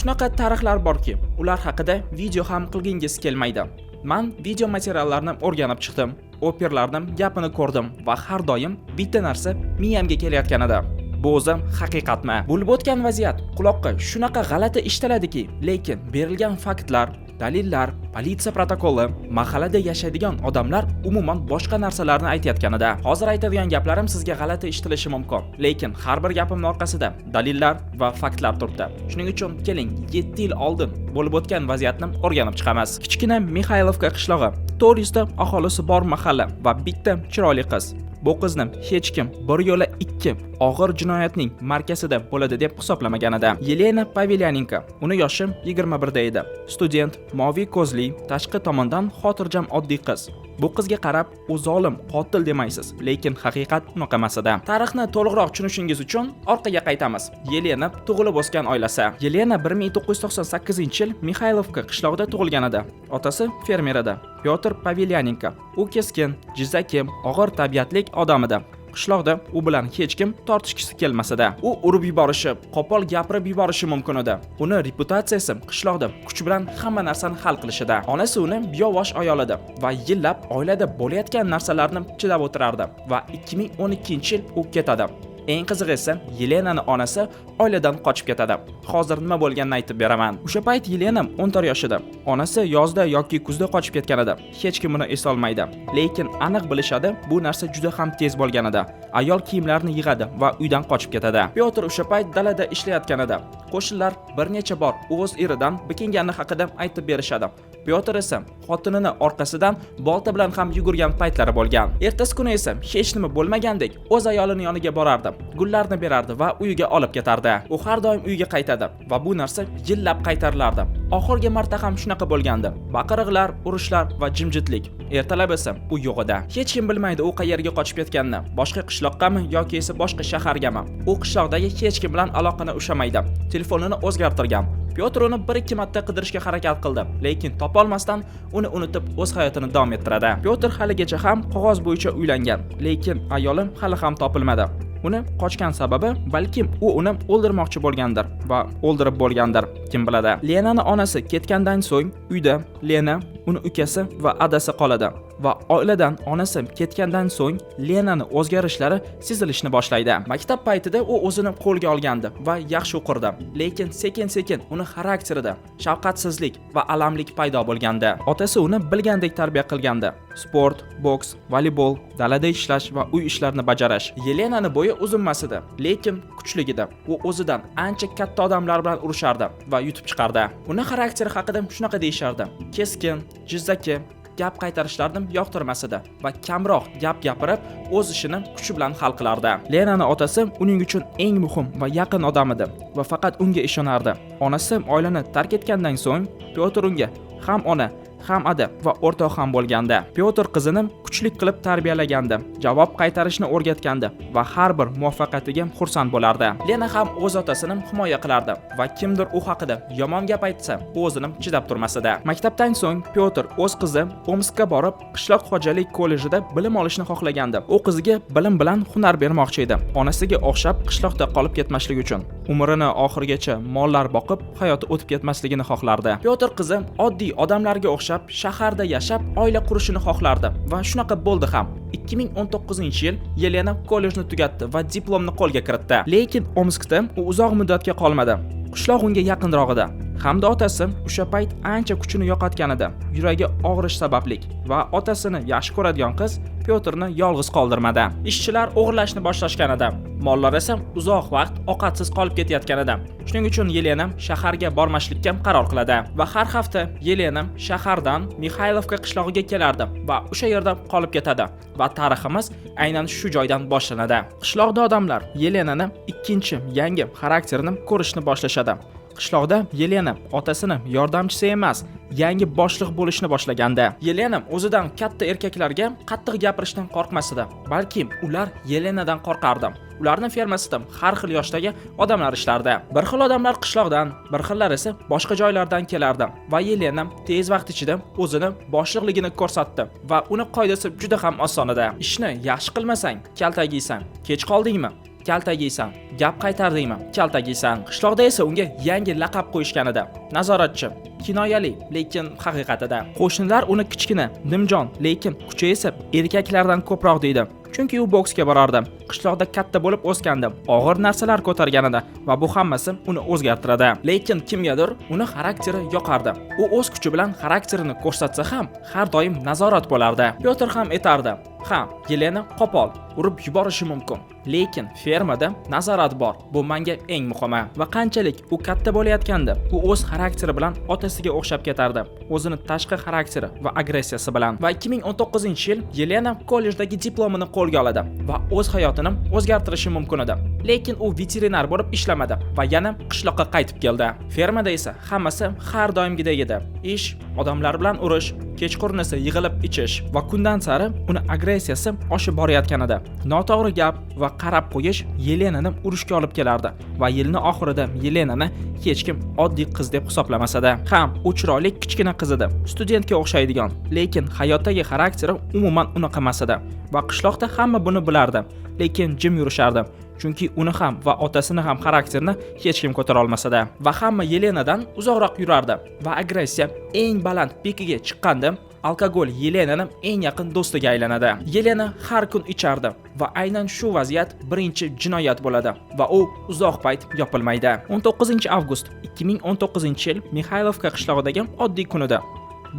Shunaqa tarixlar borki, ular haqida video ham qilgingiz kelmaydi. Men video materiallarni o'rganib chiqdim, operlarning gapini ko'rdim va har doim bitta narsa miyamga kelayotganida. Bu o'zi haqiqatmi? Bo'lib o'tgan vaziyat quloqqa shunaqa g'alati eshitiladiki, lekin berilgan faktlar, dalillar, politsiya protokoli, mahallada yashaydigan odamlar umuman boshqa narsalarni aytayotganida. Hozir aytadigan gaplarim sizga g'alati eshitilishi mumkin, lekin har bir gapimning orqasida dalillar va faktlar turibdi. Shuning uchun keling 7 yil oldin bo'lib o'tgan vaziyatni o'rganib chiqamiz. Kichkina Mixaylovka qishlog'i, 400 ta aholisi bor mahalla va bitta chiroyli qiz. Bu qizni hech kim bir yo'la 2 og'ir jinoyatning markazida bo'ladi deb hisoblamaganida. Yelena Pavilyanenko, uni yoshi 21 da edi. Student, moviy ko'zli, tashqi tomondan xotirjam oddiy qiz. Bu qizga qarab, u zolim, qotil demaysiz, lekin haqiqat unaqa emas edi. Tarixni to'liqroq tushunishingiz uchun orqaga qaytamiz. Yelena tug'ilib o'sgan oilasi. Yelena 1998-yil Mixaylovka qishlog'ida tug'ilgan edi. Otasi fermer edi. Pyotr Pavilyanenko. U keskin, jizzaki, og'ir tabiatlik odam edi. Qishloqda u bilan hech kim tortishgisi kelmasida. U urib yuborishi, qo'pol gapirib yuborishi mumkin edi. Uni reputatsiyasi qishloqda kuch bilan hamma narsani hal qilishida. Onasi uni biyovosh ayol edi va yillab oilada bo'layotgan narsalarni chidab o'tirardi va 2012-yil u ketadi. Eng qizig'i esa Yelenani onasi oiladan qochib ketadi. Hozir nima bo'lganini aytib beraman. O'sha payt Yelena 14 yoshida. Onasi yozda yoki kuzda qochib ketgan edi. Hech kim uni eslay olmaydi. Lekin aniq bilishadi, bu narsa juda ham tez bo'lgan edi. Ayol kiyimlarini yig'adi va uydan qochib ketadi. Pyotr o'sha payt dalada ishlayotgan edi. Qo'shnilar bir necha bor o'z eridan bikingani haqida aytib berishadi. Pyotr esa xotinini orqasidan bolta bilan ham yugurgan paytlari bo'lgan. Ertasi kuni esa hech nima bo'lmagandek o'z ayolining yoniga borardi. Gullarni berardi va uyiga olib ketardi. U har doim uyga qaytadi va bu narsa yillab qaytarilardi. Oxirgi marta ham shunaqa bo'lgandi. Baqiriqlar, urushlar va jimjitlik. Ertalab esa u yo'q edi. Hech kim bilmaydi u qayerga qochib ketganini, boshqa qishloqqami yoki esa boshqa shahargami. U qishloqdagi hech kim bilan aloqani ushlamaydi. Telefonini o'zgartirgan. Pyotr uni 1-2 marta qidirishga harakat qildi, lekin topolmasdan uni unutib o'z hayotini davom ettiradi. Pyotr haligacha ham qog'oz bo'yicha uylangan, lekin ayoli hali ham topilmadi. Uni qochgan sababi balkim u uni o'ldirmoqchi bo'lgandir va o'ldirib bo'lgandir, kim biladi. Lenaning onasi ketgandan so'ng uyda Lena, uni ukasi va adasi qoladi. Va oiladan onasi ketgandan so'ng Lenani o'zgarishlari sezilishni boshlaydi. Maktab paytida u o'zini qo'lga olgandi va yaxshi o'qirdi, lekin sekin-sekin uni xarakterida shafqatsizlik va alamlik paydo bo'lgandi. Otasi uni bilgandek tarbiya qilgandi. Sport, boks, voleybol, dalada ishlash va uy ishlarini bajarish. Yelenani bo'yi uzunmas edi, lekin kuchli edi. U o'zidan ancha katta odamlar bilan urushardi va yutib chiqardi. Uni xarakteri haqida shunaqa deyishardi: keskin, jizzaki, gap qaytarishlarni yoqtirmas edi va kamroq gap gapirib, o'z ishini kuchi bilan hal qilardi. Lenaning otasi uning uchun eng muhim va yaqin odam edi va faqat unga ishonardi. Onasi oilani tark etgandan so'ng Pyotr unga ham ona, ham ada va o'rtoq ham bo'lganda. Pyotr qizini kuchlik qilib tarbiyalagandi, javob qaytarishni o'rgatgandi va har bir muvaffaqiyatiga xursand bo'lardi. Lena ham o'z otasini himoya qilardi va kimdir u haqida yomon gap aytsa, o'zini chidab turmas edi. Maktabdan so'ng Pyotr o'z qizi Omskka borib, qishloq xo'jalik kollejida bilim olishni xohlagandi. U qiziga bilim bilan hunar bermoqchi edi, onasiga o'xshab qishloqda qolib ketmasligi uchun. Umrini oxirigacha mollar boqib, hayoti o'tib ketmasligini xohlardi. Pyotr qizi oddiy odamlarga o'xshab shaharda yashab, oila qurishini xohlardi va shunaqa bo'ldi ham. 2019-yil Yelena kollejni tugatdi va diplomni qo'lga kiritdi. Lekin Omskda u uzoq muddatga qolmadi. Qishloq unga yaqinroq edi. Hamda otasi o'sha payt ancha kuchini yo'qotgan edi, yuragi og'rish sababli va otasini yaxshi ko'radigan qiz Pyotrni yolg'iz qoldirmadi. Ishchilar o'g'irlashni boshlashgan edi. Mollar esa uzoq vaqt ovqatsiz qolib ketayotgan edi. Shuning uchun Yelena shaharga bormaslikka qaror qiladi va har hafta Yelena shahardan Mixaylovka qishlog'iga kelardi va o'sha yerda qolib ketadi va tariximiz aynan shu joydan boshlanadi. Qishloqda odamlar Yelenani ikkinchi yangi xarakterini ko'rishni boshlashadi. Qishloqda Yelena otasini yordamchisi emas, yangi boshliq bo'lishni boshlaganda. Yelena o'zidan katta erkaklarga qattiq gapirishdan qo'rqmas edi, balki ular Yelenadan qo'rqardi. Ularning fermasida har xil yoshdagi odamlar ishlardi. Bir xil odamlar qishloqdan, bir xillar esa boshqa joylardan kelardi va Yelena tez vaqt ichida o'zini boshliqligini ko'rsatdi va uni qoidasi juda ham oson edi. Ishni yaxshi qilmasang, kaltak yeysan. Kech qoldingmi? kaltak yeysan. Gap qaytar deyman, kaltak yeysan. Qishloqda esa unga yangi laqab qo'yishgan edi. Nazoratchi. Kinoyali, lekin haqiqatida. Qo'shnilar uni kichkina, nimjon, lekin kuchi esa erkaklardan ko'proq deydi. Chunki u boksga borardi. Qishloqda katta bo'lib o'sgandi. Og'ir narsalar ko'targan edi va bu hammasi uni o'zgartiradi. Lekin kimgadir uni xarakteri yoqardi. U o'z kuchi bilan xarakterini ko'rsatsa ham, har doim nazorat bo'lardi. Pyotr ham aytardi: "Ha, Yelena qo'pol, urib yuborishi mumkin, lekin fermada nazorat bor. Bu menga eng muhimi." Va qanchalik u katta bo'layotganda, u o'z xarakteri bilan otasiga o'xshab ketardi. O'zini tashqi xarakteri va agressiyasi bilan. Va 2019-yil Yelena kollejdagi diplomini qo'lga oladi va o'z hayotini o'zgartirishi mumkin edi. Lekin u veterinar bo'lib ishlamadi va yana qishloqqa qaytib keldi. Fermada esa hammasi har doimgidek edi. Ish, odamlar bilan urush, kechqurun esa yig'ilib ichish va kundan sari uni agressiyasi oshib borayotgan edi. Noto'g'ri gap va qarab qo'yish Yelenani urushga olib kelardi va yilning oxirida Yelenani hech kim oddiy qiz deb hisoblamasada. Ham u chiroyli kichkina qiz edi, studentga o'xshaydigan, lekin hayotdagi xarakteri umuman unaqa emas edi. Va qishloqda hamma buni bilardi, lekin jim yurishardi. Chunki uni ham va otasini ham xarakterini hech kim ko'tara olmasada. Va hamma Yelenadan uzoqroq yurardi va agressiya eng baland pikiga chiqqanda alkogol Yelenani eng yaqin do'stiga aylanadi. Yelena har kun ichardi va aynan shu vaziyat birinchi jinoyat bo'ladi va u uzoq payt yopilmaydi. 19-avgust 2019-yil Mixaylovka qishlog'idagi oddiy kun edi.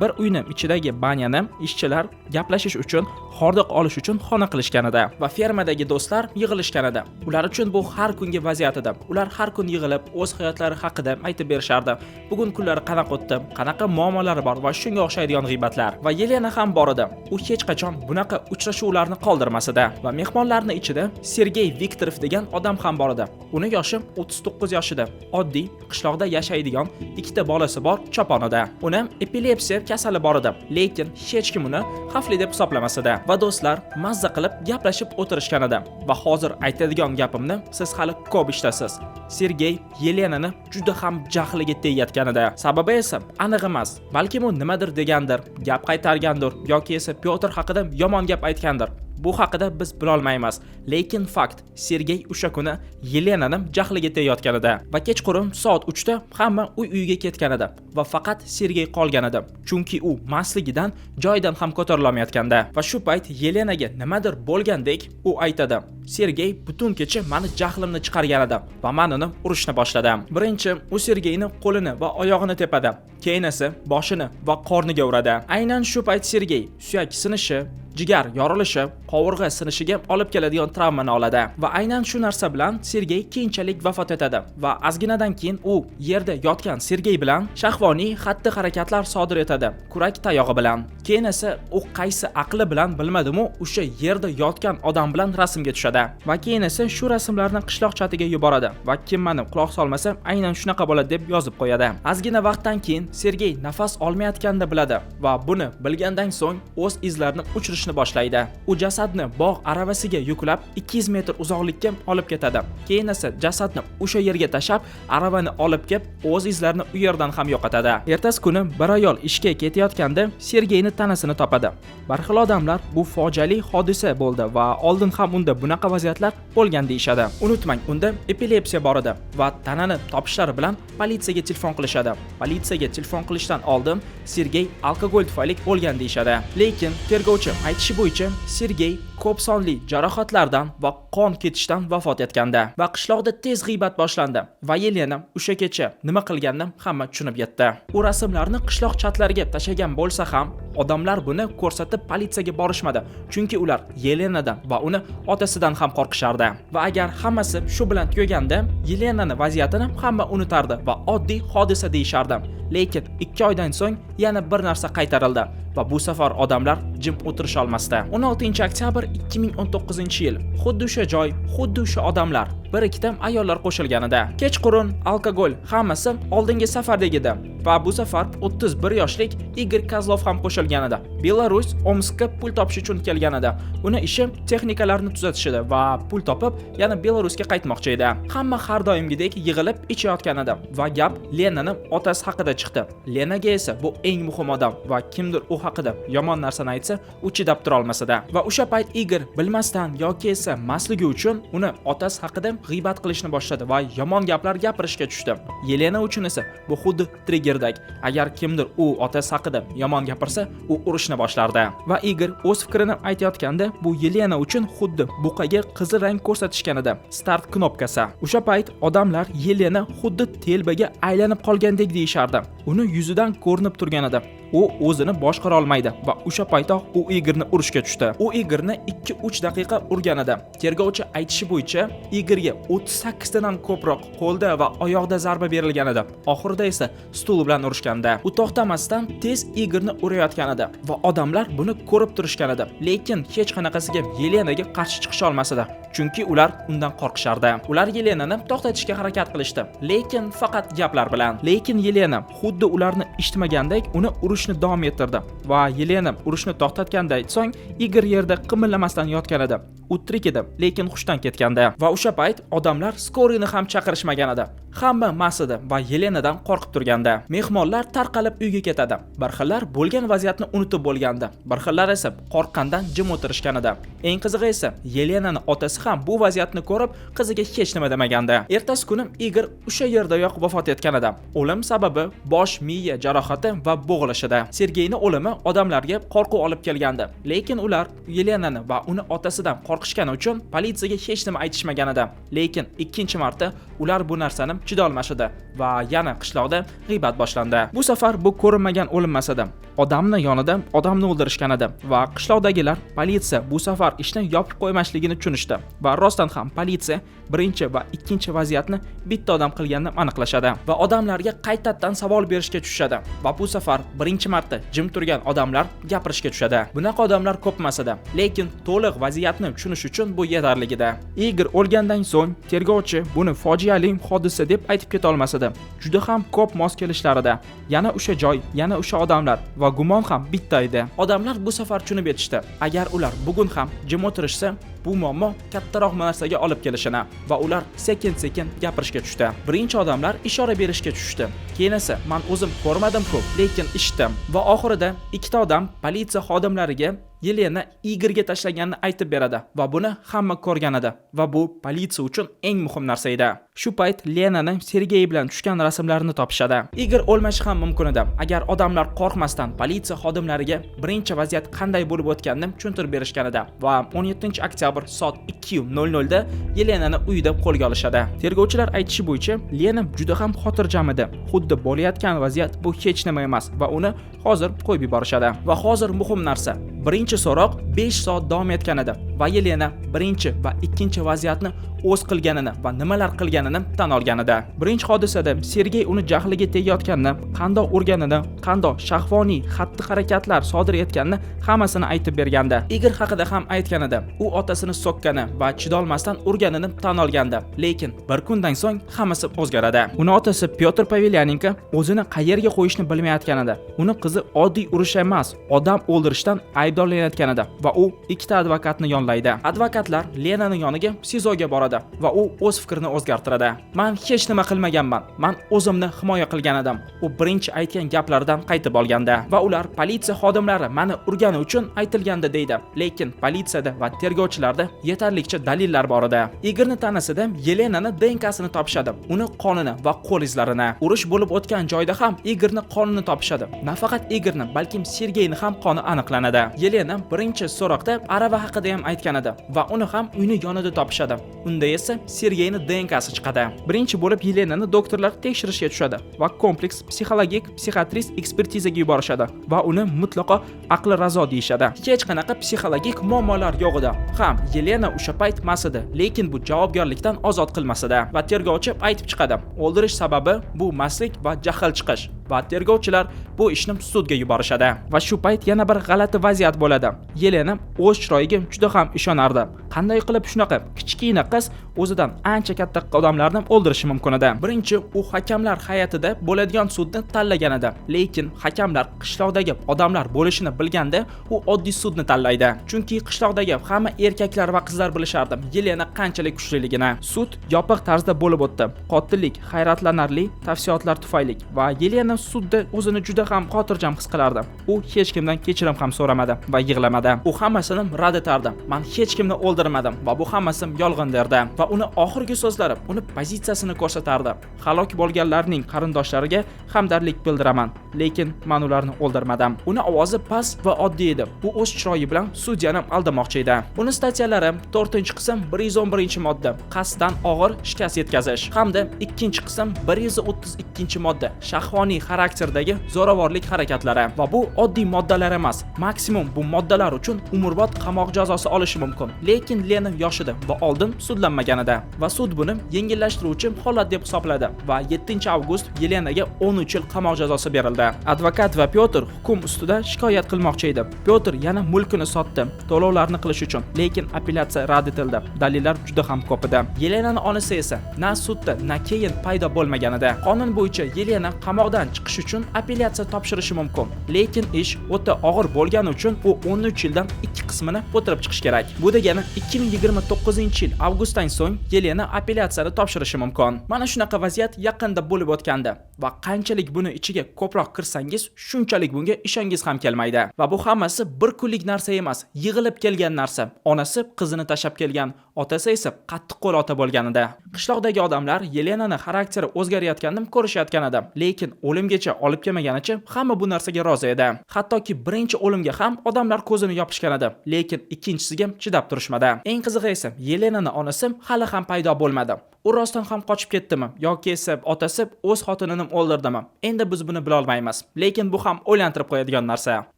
Bir uyning ichidagi banyani ishchilar gaplashish uchun, hordiq olish uchun xona qilishgan edi va fermadagi do'stlar yig'ilishgan edi. Ular uchun bu har kungi vaziyat edi. Ular har kun yig'ilib o'z hayotlari haqida aytib berishardi. Bugun kunlari qanaqa o'tdi, qanaqa muammolari bor va shunga o'xshaydigan g'iybatlar. Va Yelena ham bor edi. U hech qachon bunaqa uchrashuvlarni qoldirmas edi. Va mehmonlarning ichida Sergey Viktorov degan odam ham bor edi. Uning yoshi 39 yoshida. Oddiy qishloqda yashaydigan, ikkita bolasi bor chopon edi. Uni epilepsiya kasali bor edi, lekin hech kim uni xavfli deb hisoblamas edi. Va do'stlar mazza qilib gaplashib o'tirishgan edi. Va hozir aytadigan gapimni siz hali ko'p eshitasiz. Sergey Yelenani juda ham jahliga tegayotgan edi. Sababi esa aniq emas. Balki u nimadir degandir, gap qaytargandir yoki esa Pyotr haqida yomon gap aytgandir. Bu haqida biz bilolmaymiz, lekin fakt Sergey o'sha kuni Yelenani jahliga tegayotgan edi va kechqurun soat 3 da hamma uyiga ketgan edi va faqat Sergey qolgan edi, chunki u mastligidan joyidan ham ko'tarilmayotganda. Va shu payt Yelenaga nimadir bo'lgandek u aytadi: "Sergey butun kecha meni jahlimni chiqargan edi va men uni urishni boshladim." Birinchi u Sergeyni qo'lini va oyog'ini tepadi, keyin esa boshini va qorniga uradi. Aynan shu payt Sergey suyak sinishi, jigar yorilishi, qovurg'a sinishiga olib keladigan travmani oladi va aynan shu narsa bilan Sergey keyinchalik vafot etadi va ozginadan keyin u yerda yotgan Sergey bilan shahvoniy xatti-harakatlar sodir etadi, kurak tayog'i bilan. Keyin esa u qaysi aqli bilan bilmadimu o'sha yerda yotgan odam bilan rasmga tushadi va keyin esa shu rasmlarni qishloq chatiga yuboradi va kim meni quloq solmasa aynan shunaqa bo'ladi deb yozib qo'yadi. Ozgina vaqtdan keyin Sergey nafas olmayotganini biladi va buni bilgandan so'ng o'z izlarini o'chirishni boshlaydi. U jasadni bog' aravasiga yuklab 200 metr uzoqlikka olib ketadi. Keyin esa jasadni o'sha yerga tashab, aravani olib kelib, o'z izlarini u yerdan ham yo'qotadi. Ertasi kuni bir ayol ishga ketayotganda Sergeyni tanasini topadi. Bir xil odamlar bu fojiali hodisa bo'ldi va oldin ham unda bunaqa vaziyatlar bo'lgan deyshadi. Unutmang, unda epilepsiya bor edi va tanani topishlari bilan politsiyaga telefon qilishadi. Politsiyaga telefon qilishdan oldin Sergey alkogol tufayli o'lgan deyshadi. Lekin tergovchi aytishi bo'yicha Sergey ko'p sonli jarohatlardan va qon ketishdan vafot etganda va qishloqda tez g'iybat boshlandi va Yelena o'sha kecha nima qilganini hamma tushunib yetdi. U rasmlarni qishloq chatlariga tashagan bo'lsa ham, odamlar buni ko'rsatib politsiyaga borishmadi, chunki ular Yelenadan va uni otasidan ham qo'rqishardi. Va agar hammasi shu bilan tugaganda, Yelenani vaziyatini hamma unutardi va oddiy hodisa deyishardi. Lekin 2 oydan so'ng yana bir narsa qaytarildi va bu safar odamlar jim o'tirisha olmasdi. 16-oktyabr 2019-yil. Xuddi o'sha joy, xuddi o'sha odamlar bir ikkita ayollar qo'shilgan edi. Kechqurun, alkogol, hammasi oldingi safardek edi va bu safar 31 yoshlik Igor Kozlov ham qo'shilgan edi. Belarus Omskka pul topish uchun kelgan edi. Uni ishi texnikalarni tuzatish edi va pul topib, yana Belarusga qaytmoqchi edi. Hamma har doimgidek yig'ilib ichayotgan edi va gap Lenaning otasi haqida chiqdi. Lenaga esa bu eng muhim odam va kimdir u haqida yomon narsani aytsa, u chidab tura olmasdi. Va o'sha payt Igor bilmasdan yoki esa masligi uchun uni otasi haqida g'iybat qilishni boshladi va yomon gaplar gapirishga tushdi. Yelena uchun esa bu xuddi triggerdak. Agar kimdir u otasi haqida yomon gapirsa, u urushni boshlardi. Va Igor o'z fikrini aytayotganda, bu Yelena uchun xuddi buqaga qizil rang ko'rsatishgan edi. Start knopkasi. O'sha payt odamlar Yelena xuddi telbaga aylanib qolgandek deyishardi. Uni yuzidan ko'rinib turgan edi. U o'zini boshqara olmaydi va o'sha paytda u Igorni urishga tushdi. U Igorni 2-3 daqiqa urgan edi. Tergovchi aytishi bo'yicha Igorga 38 tadan ko'proq qo'lda va oyoqda zarba berilgan edi. Oxirida esa stul bilan urishganda, u to'xtamasdan tez Igorni urayotgan edi va odamlar buni ko'rib turishgan edi. Lekin hech qanaqasiga Yelenaga qarshi chiqisha olmasdi, chunki ular undan qo'rqishardi. Ular Yelenani to'xtatishga harakat qilishdi, lekin faqat gaplar bilan. Lekin Yelena xuddi ularni eshitmagandek uni urishni davom ettirdi va Yelena urushni to'xtatgandan so'ng Igor yerda qimirlamasdan yotgan edi. U tirik edi, lekin hushdan ketgandi va o'sha payt odamlar skorini ham chaqirishmagan edi. Hamma mast edi va Yelenadan qo'rqib turganda. Mehmonlar tarqalib uyga ketadi. Bir xillar bo'lgan vaziyatni unutib bo'lgandi. Bir xillar esa qo'rqqandan jim o'tirishgan edi. Eng qizig'i esa Yelenaning otasi ham bu vaziyatni ko'rib qiziga hech nima demagandi. Ertasi kuni Igor o'sha yerdayoq vafot etgan edi. O'lim sababi bosh miya jarohati va bo'g'ilish edi. Sergeyning o'limi odamlarga qo'rquv olib kelgandi. Lekin ular Yelenani va uni otasidan qo'rqishgani uchun politsiyaga hech nima aytishmagan edi. Lekin ikkinchi marta ular bu narsani chida olmashdi va yana qishloqda g'iybat boshlandi. Bu safar bu ko'rinmagan o'lim emas edi. Odamning yonida odamni o'ldirishgan edi va qishloqdagilar politsiya bu safar ishni yopib qo'ymasligini tushunishdi va rostdan ham politsiya birinchi va ikkinchi vaziyatni bitta odam qilganini aniqlashadi va odamlarga qaytadan savol berishga tushadi va bu safar birinchi marta jim turgan odamlar gapirishga tushadi. Bunaqa odamlar ko'p emas edi, lekin to'liq vaziyatni tushunish uchun bu yetarli edi. Igor o'lgandan so'ng tergovchi buni fojiali hodisa deb aytib keta olmasdi. Juda ham ko'p mos kelishlarida, yana o'sha joy, yana o'sha odamlar va gumon ham bitta edi. Odamlar bu safar tushunib yetishdi. Agar ular bugun ham jim o'tirishsa, bu muammo kattaroq narsaga olib kelishini va ular sekin-sekin gapirishga tushdi. Birinchi odamlar ishora berishga tushdi. Keyin esa men o'zim ko'rmadim-ku, lekin eshitdim va oxirida ikkita odam politsiya xodimlariga Yelena Igorga tashlaganini aytib beradi va buni hamma ko'rgan edi va bu politsiya uchun eng muhim narsa edi. Shu payt Lenani Sergey bilan tushgan rasmlarini topishadi. Igor o'lmashi ham mumkin edi agar odamlar qo'rqmasdan politsiya xodimlariga birinchi vaziyat qanday bo'lib o'tganini tushuntirib berishgan edi va 17-oktyabr soat 2:00 da Yelenani uyida qo'lga olishadi. Tergovchilar aytishi bo'yicha Lena juda ham xotirjam edi. Xuddi bo'layotgan vaziyat bu hech nima emas va uni hozir qo'yib yuborishadi. Va hozir muhim narsa, birinchi so'roq 5 soat davom etgan edi va Yelena birinchi va ikkinchi vaziyatni o'z qilganini va nimalar qilganini tan olgan edi. Birinchi hodisada Sergey uni jahliga tegayotganini, qandoq urganini, qandoq shahvoniy xatti-harakatlar sodir etganini hammasini aytib bergandi. Igor haqida ham aytgan edi. U otasini sokkani va chidolmasdan urganini tan olgandi. Lekin bir kundan so'ng hammasi o'zgaradi. Uni otasi Pyotr Pavelyanenko o'zini qayerga qo'yishni bilmayotgan edi. Uni qizi oddiy urush emas, odam o'ldirishdan aybdorlanayotgan edi va u ikkita advokatni yonlaydi. Advokatlar Lenaning yoniga SIZOga boradi va u o'z fikrini o'zgartiradi. Men hech nima qilmaganman. Men o'zimni himoya qilgan edim. U birinchi aytgan gaplaridan qaytib olganda va ular politsiya xodimlari meni urgani uchun aytilganda deydi. Lekin politsiyada va tergovchilarda yetarlicha dalillar bor edi. Igorni tanasida Yelenani DNKsini topishadi. Uni qonini va qo'l izlarini. Urush bo'lib o'tgan joyda ham Igorni qonini topishadi. Nafaqat Igorni, balkim Sergeyni ham qoni aniqlanadi. Yelena birinchi so'roqda arava haqida ham aytgan edi va uni ham uyni yonida topishadi. Unda esa Sergeyni DNKsi chiqadi. Birinchi bo'lib Yelenani doktorlar tekshirishga tushadi va kompleks psixologik psixiatrist ekspertizaga yuborishadi va uni mutlaqo aqli razo deyishadi. Hech qanaqa psixologik muammolar yo'q edi. Ham Yelena o'sha payt mas edi, lekin bu javobgarlikdan ozod qilmasdi va tergovchi aytib chiqadi. O'ldirish sababi bu maslik va jahl chiqish. va tergovchilar bu ishni sudga yuborishadi. Va shu payt yana bir g'alati vaziyat bo'ladi. Yelena o'z chiroyiga juda ham ishonardi. Qanday qilib shunaqa kichkina qiz o'zidan ancha katta odamlarni o'ldirishi mumkin edi. Birinchi, u hakamlar hay'atida bo'ladigan sudni tanlagan edi. Lekin hakamlar qishloqdagi odamlar bo'lishini bilganda, u oddiy sudni tanlaydi. Chunki qishloqdagi hamma erkaklar va qizlar bilishardi Yelena qanchalik kuchliligini. Sud yopiq tarzda bo'lib o'tdi. Qotillik hayratlanarli tafsilotlar tufayli va Yelena sudda o'zini juda ham xotirjam his qilardi. U hech kimdan kechirim ham so'ramadi va yig'lamadi. U hammasini rad etardi. Men hech kimni o'ldirmadim va bu hammasi yolg'on derdi. Va uni oxirgi so'zlari uni pozitsiyasini ko'rsatardi. Halok bo'lganlarning qarindoshlariga hamdardlik bildiraman, lekin men ularni o'ldirmadim. Uni ovozi past va oddiy edi. U o'z chiroyi bilan sudyani aldamoqchi edi. Buni statsiyalari 4-qism 111-modda qasddan og'ir shikast yetkazish hamda 2-qism 132-modda shahvoniy xarakterdagi zo'ravonlik harakatlari. Va bu oddiy moddalar emas. Maksimum bu moddalar uchun umrbod qamoq jazosi olishi mumkin. Lekin Lena yosh edi va oldin sudlanmagan edi. Va sud buni yengillashtiruvchi holat deb hisobladi va 7-avgust Yelenaga 13 yil qamoq jazosi berildi. Advokat va Pyotr hukm ustida shikoyat qilmoqchi edi. Pyotr yana mulkini sotdi, to'lovlarni qilish uchun, lekin apellyatsiya rad etildi. Dalillar juda ham ko'p edi. Yelenaning onasi esa na sudda, na keyin paydo bo'lmagan edi. Qonun bo'yicha Yelena qamoqdan chiqish uchun apellyatsiya topshirishi mumkin, lekin ish o'ta og'ir bo'lgani uchun u 13 yildan 2 qismini o'tirib chiqish kerak. Bu degani 2029-yil avgustdan so'ng Yelena apellyatsiyani topshirishi mumkin. Mana shunaqa vaziyat yaqinda bo'lib o'tgandi va qanchalik buni ichiga ko'proq kirsangiz, shunchalik bunga ishongingiz ham kelmaydi. Va bu hammasi bir kunlik narsa emas, yig'ilib kelgan narsa. Onasi qizini tashab kelgan, otasi esa qattiq qo'l ota bo'lganida. Qishloqdagi odamlar Yelenani xarakteri o'zgarayotganini ko'rishayotgan edi, lekin o'limgacha olib kelmaganicha hamma bu narsaga rozi edi. Hattoki birinchi o'limga ham odamlar ko'zini yopishgan edi, lekin ikkinchisiga chidab turishmadi. Eng qizig'i esa Yelenani onasi hali ham paydo bo'lmadi. U rostdan ham qochib ketdimi yoki esa otasi o'z xotinini o'ldirdimi? Endi biz buni bila olmaymiz. Lekin bu ham o'ylantirib qo'yadigan narsa.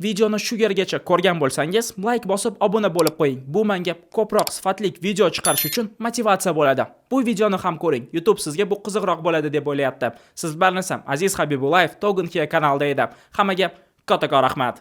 Videoni shu yergacha ko'rgan bo'lsangiz, like bosib obuna bo'lib qo'ying. Bu menga ko'proq sifatli video chiqarish uchun motivatsiya bo'ladi. Bu videoni ham ko'ring. YouTube sizga bu qiziqroq bo'ladi deb o'ylayapti. Siz bilmasam Aziz Habibullayev Togun kanalida edi. Hammaga kattakon rahmat.